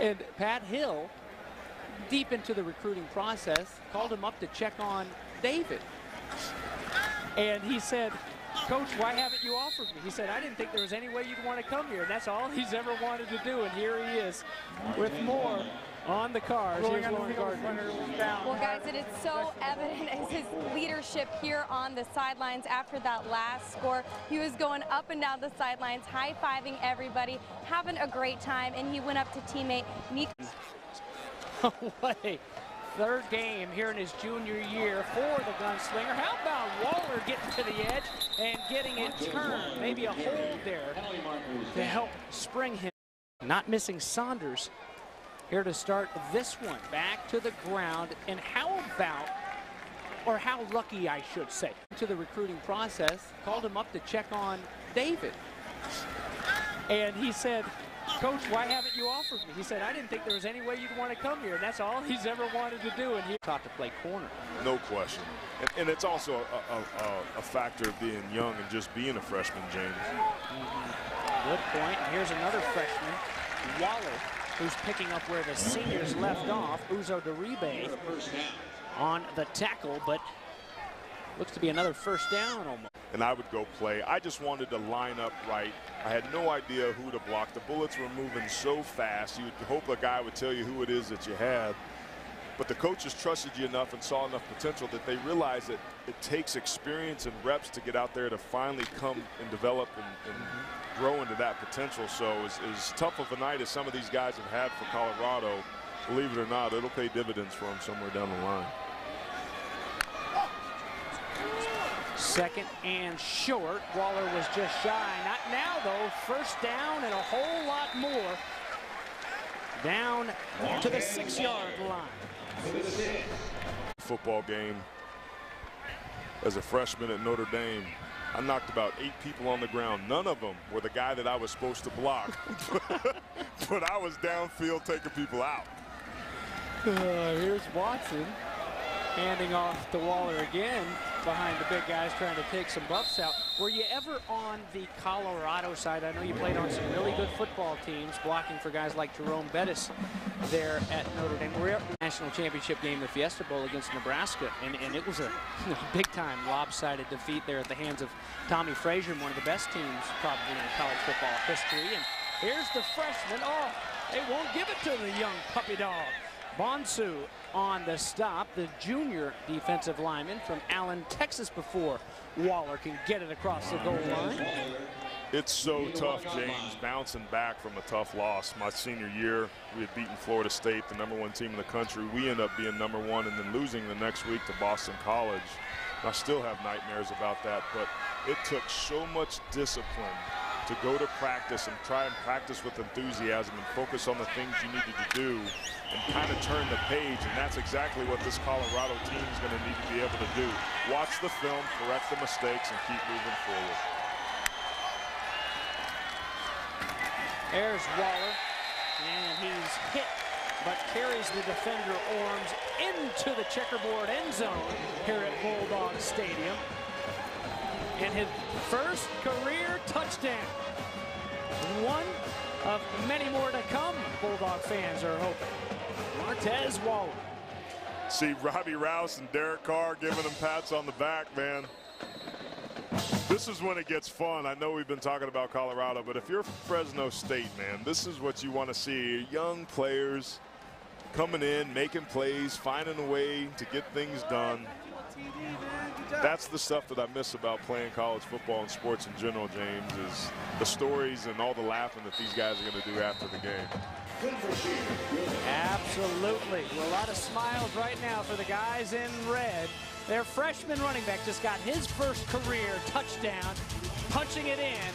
And Pat Hill, deep into the recruiting process, called him up to check on David. And he said, "Coach, why haven't you offered me?" He said, "I didn't think there was any way you'd want to come here." And that's all he's ever wanted to do. And here he is with more on the cars. Here's Lauren Gardner. Well, guys, it is so evident as his leadership here on the sidelines after that last score. He was going up and down the sidelines, high-fiving everybody, having a great time, and he went up to teammate Nico. What a third game here in his junior year for the gunslinger. How about Waller getting to the edge and getting it turned? Maybe a hold there to help spring him. Not missing Saunders here to start this one. Back to the ground. And how about, or how lucky I should say, to the recruiting process, called him up to check on David. And he said, "Coach, why haven't you offered me?" He said, "I didn't think there was any way you'd want to come here." And that's all he's ever wanted to do. And he taught to play corner. No question. And it's also a factor of being young and just being a freshman, James. Good point. And here's another freshman, Waller, who's picking up where the seniors left off. Uzo Deribe on the tackle, but looks to be another first down almost. And I would go play. I just wanted to line up right. I had no idea who to block. The bullets were moving so fast. You would hope a guy would tell you who it is that you had. But the coaches trusted you enough and saw enough potential that they realized that it takes experience and reps to get out there to finally come and develop and grow into that potential. So as tough of a night as some of these guys have had for Colorado, believe it or not, it'll pay dividends for them somewhere down the line. Second and short. Waller was just shy. Not now, though. First down and a whole lot more. Down to the 6-yard line. Football game. As a freshman at Notre Dame, I knocked about 8 people on the ground. None of them were the guy that I was supposed to block. But I was downfield taking people out. Here's Watson handing off to Waller again behind the big guys trying to take some buffs out. Were you ever on the Colorado side? I know you played on some really good football teams, blocking for guys like Jerome Bettis there at Notre Dame. We're at the national championship game, the Fiesta Bowl against Nebraska, and it was a big-time lopsided defeat there at the hands of Tommy Frazier, one of the best teams probably in college football history. And here's the freshman. Oh, they won't give it to the young puppy dog. Bonsu on the stop, the junior defensive lineman from Allen, Texas, before Waller can get it across the goal line. It's so tough, James, bouncing back from a tough loss. My senior year, we had beaten Florida State, the #1 team in the country. We ended up being #1 and then losing the next week to Boston College. I still have nightmares about that, but it took so much discipline to go to practice and try and practice with enthusiasm and focus on the things you needed to do and kind of turn the page, and that's exactly what this Colorado team is going to need to be able to do. Watch the film, correct the mistakes, and keep moving forward. There's Waller, and he's hit, but carries the defender Orms into the checkerboard end zone here at Bulldog Stadium. And his first career touchdown. One of many more to come, Bulldog fans are hoping. Marteze Waller. See Robbie Rouse and Derek Carr giving him pats on the back, man. This is when it gets fun. I know we've been talking about Colorado, but if you're Fresno State, man, this is what you want to see. Young players coming in, making plays, finding a way to get things done. That's the stuff that I miss about playing college football and sports in general, James, is the stories and all the laughing that these guys are going to do after the game. Absolutely. Well, a lot of smiles right now for the guys in red. Their freshman running back just got his first career touchdown, punching it in.